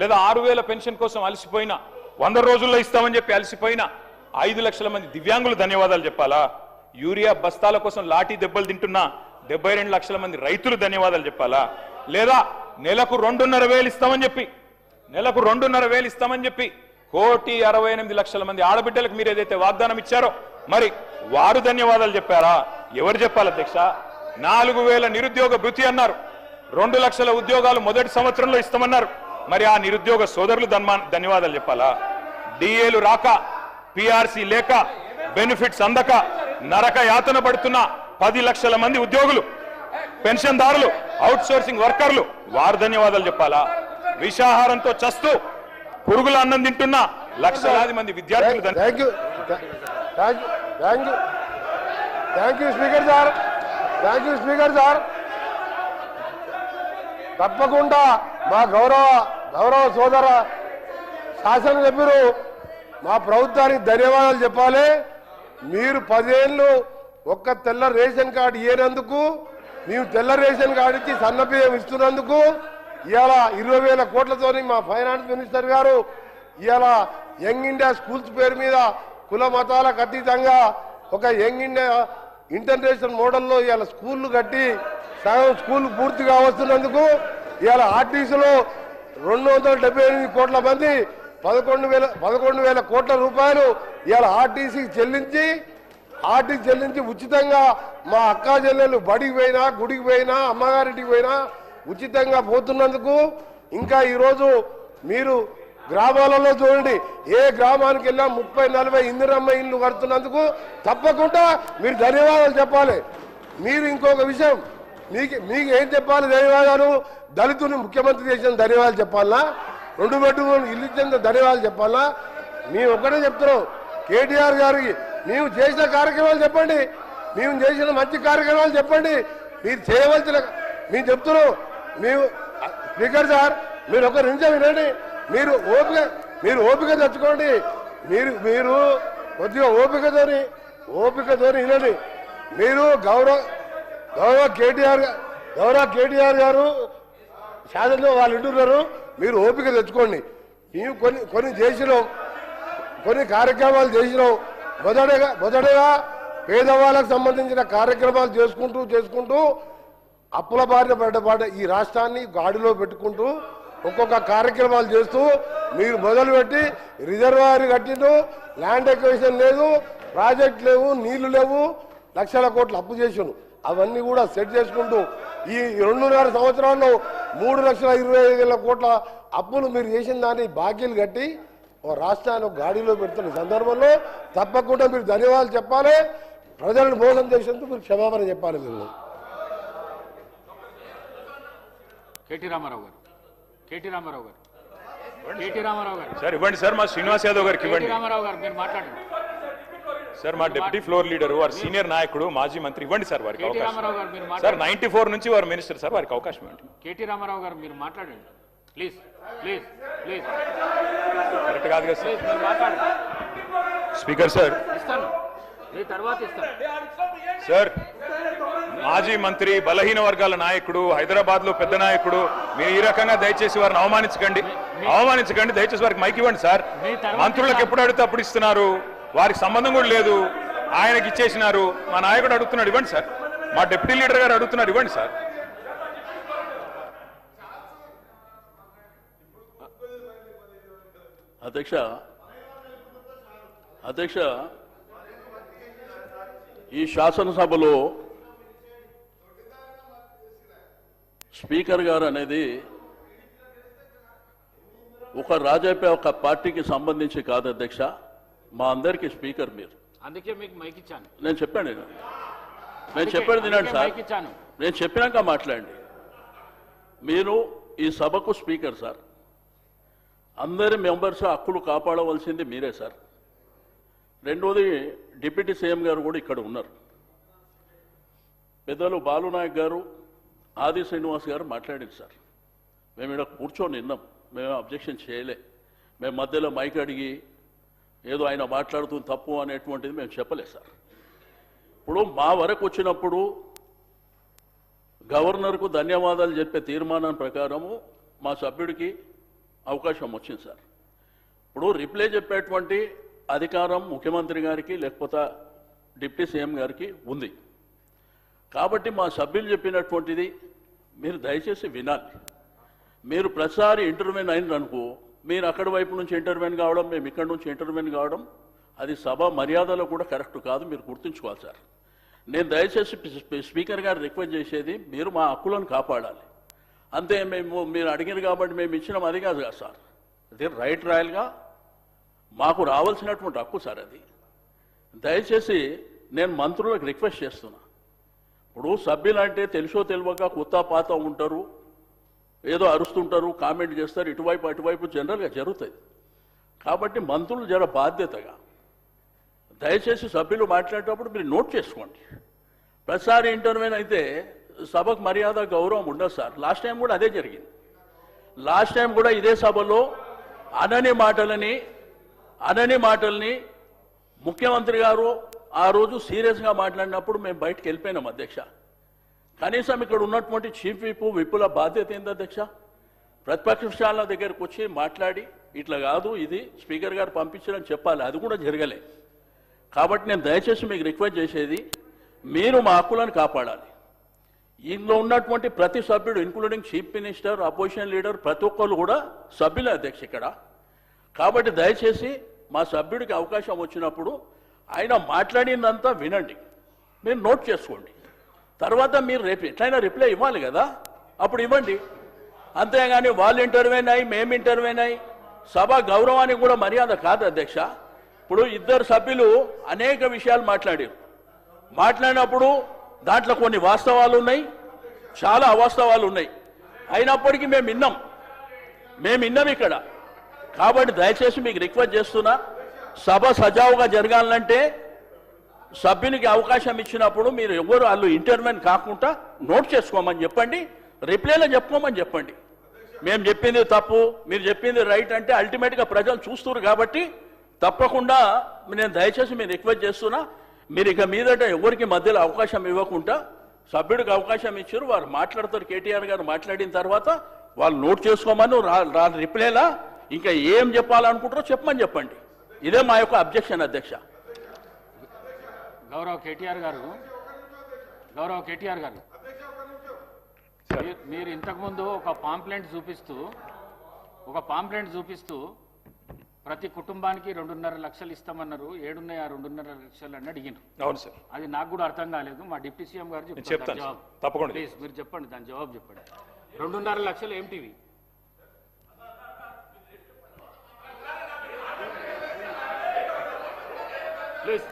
లేదా 6000 పెన్షన్ కోసం అలసిపోయిన 100 రోజుల్లో ఇస్తామని చెప్పి అలసిపోయిన 5 లక్షల మంది దివ్యాంగులు ధన్యవాదాలు చెప్పాలా? యూరియా బస్తాల కోసం లాఠీ దెబ్బలు తింటున్న 72 లక్షల మంది రైతులు ధన్యవాదాలు చెప్పాలా? లేదా నెలకు 2.5 ఇస్తామని చెప్పి 2.5 ఇస్తామని చెప్పి 1,68,00,000 మంది ఆడబిడ్డలకు మీరు ఏదైతే వాగ్దానం ఇచ్చారో మరి వారు ధన్యవాదాలు చెప్పారా? ఎవరు చెప్పాలి అధ్యక్ష? 4,000 నిరుద్యోగ భృతి అన్నారు, 2 లక్షల ఉద్యోగాలు మొదటి సంవత్సరంలో ఇస్తామన్నారు. మరి ఆ నిరుద్యోగ సోదరులు ధన్యవాదాలు చెప్పాలా? డిఏలు రాక, పిఆర్సీ లేక, బెనిఫిట్స్ అందక నరక యాతన పడుతున్న 10 లక్షల మంది ఉద్యోగులు, పెన్షన్దారులు, అవుట్ సోర్సింగ్ వర్కర్లు వారు ధన్యవాదాలు చెప్పాలా? విషాహారంతో చస్తూ పురుగుల అన్నం తింటున్న లక్షలాది మంది విద్యార్థులు స్పీకర్ సార్ తప్పకుండా మా గౌరవ సోదర శాసనసభ్యులు మా ప్రభుత్వానికి ధన్యవాదాలు చెప్పాలి. మీరు 10 ఏళ్ళు ఒక్క తెల్ల రేషన్ కార్డు ఇయ్యేందుకు, మేము తెల్ల రేషన్ కార్డు ఇచ్చి సన్నబియ్యం ఇస్తున్నందుకు ఇవాళ 20,000 కోట్లతోని మా ఫైనాన్స్ మినిస్టర్ గారు ఇవాళ యంగ్ ఇండియా స్కూల్స్ పేరు మీద కుల మతాలకు అతీతంగా ఒక యంగ్ ఇండియా ఇంటర్నేషనల్ మోడల్లో ఇవాళ స్కూళ్ళు కట్టి సగం స్కూల్ పూర్తిగా వస్తున్నందుకు ఇవాళ ఆర్టీసీలో 278 కోట్ల మంది 11,000 కోట్ల రూపాయలు ఇవాళ ఆర్టీసీ చెల్లించి ఉచితంగా మా అక్కా చెల్లెలు బడికి పోయినా, గుడికి పోయినా, అమ్మగారింటికి పోయినా ఉచితంగా పోతున్నందుకు, ఇంకా ఈరోజు మీరు గ్రామాలలో చూడండి, ఏ గ్రామానికి వెళ్ళినా 30-40 ఇందిరమ్మ ఇల్లు కడుతున్నందుకు తప్పకుండా మీరు ధన్యవాదాలు చెప్పాలి. మీరు ఇంకొక విషయం, మీకు ఏం చెప్పాలి ధన్యవాదాలు? దళితుని ముఖ్యమంత్రి చేసిన ధన్యవాదాలు చెప్పాలా? 2 బెడ్రూమ్ ఇల్లు ఇచ్చిన ధన్యవాదాలు చెప్పాలా? మేము ఒక్కటే చెప్తున్నాం, కేటీఆర్ గారికి మేము చేసిన కార్యక్రమాలు చెప్పండి, మేము చేసిన మంచి కార్యక్రమాలు చెప్పండి, మీరు చేయవలసిన మేము చెప్తున్నాం. మేము స్పీకర్ సార్ మీరు ఒక నిమిషం వినండి, మీరు ఓపిక తెచ్చుకోండి, మీరు కొద్దిగా ఓపికతోని వినండి. మీరు గౌరవ కేటీఆర్ గారు శాసనలో వాళ్ళు ఇంటున్నారు, మీరు ఓపిక తెచ్చుకోండి. మేము కొన్ని చేసినాం, కొన్ని కార్యక్రమాలు చేసినాం. మొదటగా పేదవాళ్ళకు సంబంధించిన కార్యక్రమాలు చేసుకుంటూ అప్పుల బారిన పడ్డ ఈ రాష్ట్రాన్ని గాడిలో పెట్టుకుంటూ ఒక్కొక్క కార్యక్రమాలు చేస్తూ మీరు మొదలుపెట్టి రిజర్వాయర్ కట్టిండు, ల్యాండ్ ఎక్విజిషన్ లేదు, ప్రాజెక్ట్ లేవు, నీళ్లు లేవు, లక్షల కోట్లు అప్పు చేసాను. అవన్నీ కూడా సెట్ చేసుకుంటూ ఈ 2.5 సంవత్సరాల్లో 3,25,000 కోట్ల అప్పులు మీరు చేసిన దాన్ని బాకీలు కట్టి ఓ రాష్ట్రాన్ని గాడిలో పెడుతున్న సందర్భంలో తప్పకుండా మీరు ధన్యవాదాలు చెప్పాలి. ప్రజలను మోసం చేసేందుకు మీరు క్షమాపణ చెప్పాలి. మీరు కేటీ రామారావు గారు సార్ ఇవ్వండి సార్, మా శ్రీనివాస్ యాదవ్ గారికి ఇవ్వండి. రామారావు గారు మీరు మాట్లాడండి సార్, మా డిప్యూటీ ఫ్లోర్ లీడర్ వారు సీనియర్ నాయకుడు మాజీ మంత్రి, ఇవ్వండి సార్ వారికి అవకాశం. సార్ 94 నుంచి వారు మినిస్టర్ సార్, వారికి అవకాశం ఇవ్వండి. కేటీ రామారావు గారు మీరు మాట్లాడండి ప్లీజ్. కరెక్ట్ కాదు కదా సార్. మీరు మాట్లాడండి. స్పీకర్ సార్ ఇస్తాను, మీ తర్వాత ఇస్తాను సార్. మాజీ మంత్రి, బలహీన వర్గాల నాయకుడు, హైదరాబాద్ లో పెద్ద నాయకుడు, మీరు ఈ రకంగా దయచేసి వారిని అవమానించకండి. దయచేసి వారికి మైక్ ఇవ్వండి సార్. మంత్రులకు ఎప్పుడు అడిగితే అప్పుడు ఇస్తున్నారు, వారికి సంబంధం కూడా లేదు, ఆయనకి ఇచ్చేసినారు. మా నాయకుడు అడుగుతున్నాడు, ఇవ్వండి సార్. మా డిప్యూటీ లీడర్ గారు అడుగుతున్నారు, ఇవ్వండి సార్. అధ్యక్ష ఈ శాసనసభలో స్పీకర్ గారు అనేది ఒక పార్టీకి సంబంధించి కాదు అధ్యక్ష, మా అందరికీ స్పీకర్ మీరు. అందుకే మీకు మైక్ ఇచ్చాను. నేను చెప్పాను తినండి సార్, నేను చెప్పినాక మాట్లాడండి. మీరు ఈ సభకు స్పీకర్ సార్, అందరి మెంబర్స్ హక్కులు కాపాడవలసింది మీరే సార్. రెండోది డిప్యూటీ సీఎం గారు కూడా ఇక్కడ ఉన్నారు. పెద్దలు బాలునాయక్ గారు, ఆది శ్రీనివాస్ గారు మాట్లాడింది సార్. మేము ఇక్కడ కూర్చొని విన్నాం, మేము అబ్జెక్షన్ చేయలే. మేము మధ్యలో మైక్ అడిగి ఏదో ఆయన మాట్లాడుతుంది తప్పు అనేటువంటిది మేము చెప్పలేదు సార్. ఇప్పుడు మా వరకు వచ్చినప్పుడు గవర్నర్కు ధన్యవాదాలు చెప్పే తీర్మానం ప్రకారము మా సభ్యుడికి అవకాశం వచ్చింది సార్. ఇప్పుడు రిప్లై చెప్పేటువంటి అధికారం ముఖ్యమంత్రి గారికి లేకపోతే డిప్యూటీ సీఎం గారికి ఉంది. కాబట్టి మా సభ్యులు చెప్పినటువంటిది మీరు దయచేసి వినాలి. మీరు ప్రతిసారి ఇంటర్వ్యూన్ అయిననుకో, మీరు అక్కడి వైపు నుంచి ఇంటర్వ్యూన్ కావడం, మేము ఇక్కడి నుంచి ఇంటర్వ్యూన్ కావడం, అది సభ మర్యాదలో కూడా కరెక్ట్ కాదు. మీరు గుర్తుంచుకోవాలి సార్. నేను దయచేసి స్పీకర్ గారు రిక్వెస్ట్ చేసేది, మీరు మా హక్కులను కాపాడాలి. అంతే. మీరు అడిగారు కాబట్టి మేము ఇచ్చినాం అది కాదు కదా సార్. అది రైట్ రాయల్గా మాకు రావాల్సినటువంటి హక్కు సార్ అది. దయచేసి నేను మంత్రులకు రిక్వెస్ట్ చేస్తున్నా. ఇప్పుడు సభ్యులు అంటే తెలుసో తెలియక కొత్త పాత ఉంటారు, ఏదో అరుస్తుంటారు, కామెంట్ చేస్తారు, ఇటువైపు అటువైపు జనరల్గా జరుగుతుంది. కాబట్టి మంత్రులు జర బాధ్యతగా దయచేసి సభ్యులు మాట్లాడేటప్పుడు మీరు నోట్ చేసుకోండి. ప్రతిసారి ఇంటర్వ్యూన్ అయితే సభకు మర్యాద గౌరవం ఉండదు సార్. లాస్ట్ టైం కూడా అదే జరిగింది. లాస్ట్ టైం కూడా ఇదే సభలో అనని మాటల్ని ముఖ్యమంత్రి గారు ఆ రోజు సీరియస్గా మాట్లాడినప్పుడు మేము బయటకు వెళ్ళిపోయినాం అధ్యక్ష. కనీసం ఇక్కడ ఉన్నటువంటి చీఫ్ విప్పుల బాధ్యత ఏంది అధ్యక్ష? ప్రతిపక్షాల దగ్గరకు వచ్చి మాట్లాడి ఇట్లా కాదు, ఇది స్పీకర్ గారు పంపించారని చెప్పాలి. అది కూడా జరగలే. కాబట్టి నేను దయచేసి మీకు రిక్వెస్ట్ చేసేది, మీరు మా హక్కులను కాపాడాలి. ఇందులో ఉన్నటువంటి ప్రతి సభ్యుడు including chief minister, opposition leader, ప్రతి ఒక్కరు కూడా సభ్యులే అధ్యక్ష ఇక్కడ. కాబట్టి దయచేసి మా సభ్యుడికి అవకాశం వచ్చినప్పుడు ఆయన మాట్లాడిందంతా వినండి, మీరు నోట్ చేసుకోండి. తర్వాత మీరు రేపు ఎట్లయినా రిప్లై ఇవ్వాలి కదా, అప్పుడు ఇవ్వండి. అంతేగాని వాళ్ళు ఇంటర్వ్యూన్ అయ్యి మేము ఇంటర్వ్యూన్ అయ్యి సభ గౌరవానికి కూడా మర్యాద కాదు అధ్యక్ష. ఇప్పుడు ఇద్దరు సభ్యులు అనేక విషయాలు మాట్లాడినప్పుడు దాంట్లో కొన్ని వాస్తవాలు ఉన్నాయి, చాలా అవాస్తవాలు ఉన్నాయి. అయినప్పటికీ మేము విన్నాం ఇక్కడ. కాబట్టి దయచేసి మీకు రిక్వెస్ట్ చేస్తున్నా, సభ సజావుగా జరగాలంటే సభ్యునికి అవకాశం ఇచ్చినప్పుడు మీరు ఎవరు వాళ్ళు ఇంటర్వ్యూన్ కాకుండా నోట్ చేసుకోమని చెప్పండి, రిప్లైలో చెప్పుకోమని చెప్పండి. మేము చెప్పింది తప్పు, మీరు చెప్పింది రైట్ అంటే అల్టిమేట్గా ప్రజలు చూస్తున్నారు. కాబట్టి తప్పకుండా నేను దయచేసి మీరు రిక్వెస్ట్ చేస్తున్నా, మీరు ఇక మీదట ఎవరికి మధ్యలో అవకాశం ఇవ్వకుండా సభ్యుడికి అవకాశం ఇచ్చారు, వారు మాట్లాడతారు. కేటీఆర్ గారు మాట్లాడిన తర్వాత వాళ్ళు నోట్ చేసుకోమని రిప్లైలా ఇంకా ఏం చెప్పాలనుకుంటారో చెప్పమని చెప్పండి. ఇదే మా యొక్క అబ్జెక్షన్ అధ్యక్ష. గౌరవ కేటీఆర్ గారు మీరు ఇంతకుముందు ఒక పాంప్లెంట్ చూపిస్తూ ప్రతి కుటుంబానికి 2.5 లక్షలు ఇస్తామన్నారు. 7.5 లక్షలు అని అడిగినారు. అవును సార్. అది నాకు కూడా అర్థం కాలేదు. మా డిప్యూటీ సీఎం గారు చెప్తాను తప్పకుండా. ప్లీజ్ మీరు చెప్పండి, దాని జవాబు చెప్పండి. 2.5 లక్షలు ఏమిటివి? ప్లీజ్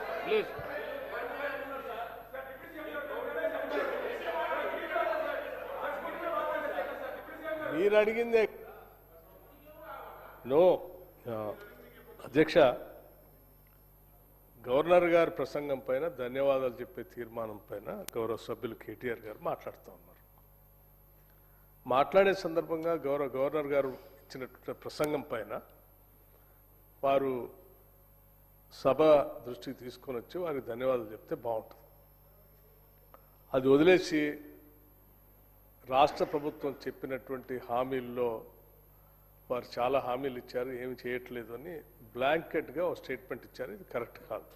మీరు అడిగిందే. నో అధ్యక్ష, గవర్నర్ గారి ప్రసంగం పైన ధన్యవాదాలు చెప్పే తీర్మానం పైన గౌరవ సభ్యులు కేటీఆర్ గారు మాట్లాడుతూ ఉన్నారు. మాట్లాడే సందర్భంగా గవర్నర్ గారు ఇచ్చినటువంటి ప్రసంగం పైన వారు సభ దృష్టికి తీసుకొని వచ్చి వారికి ధన్యవాదాలు చెప్తే బాగుంటుంది. అది వదిలేసి రాష్ట్ర ప్రభుత్వం చెప్పినటువంటి హామీల్లో వారు చాలా హామీలు ఇచ్చారు, ఏమి చేయట్లేదు అని బ్లాంకెట్గా ఒక స్టేట్మెంట్ ఇచ్చారు. ఇది కరెక్ట్ కాదు.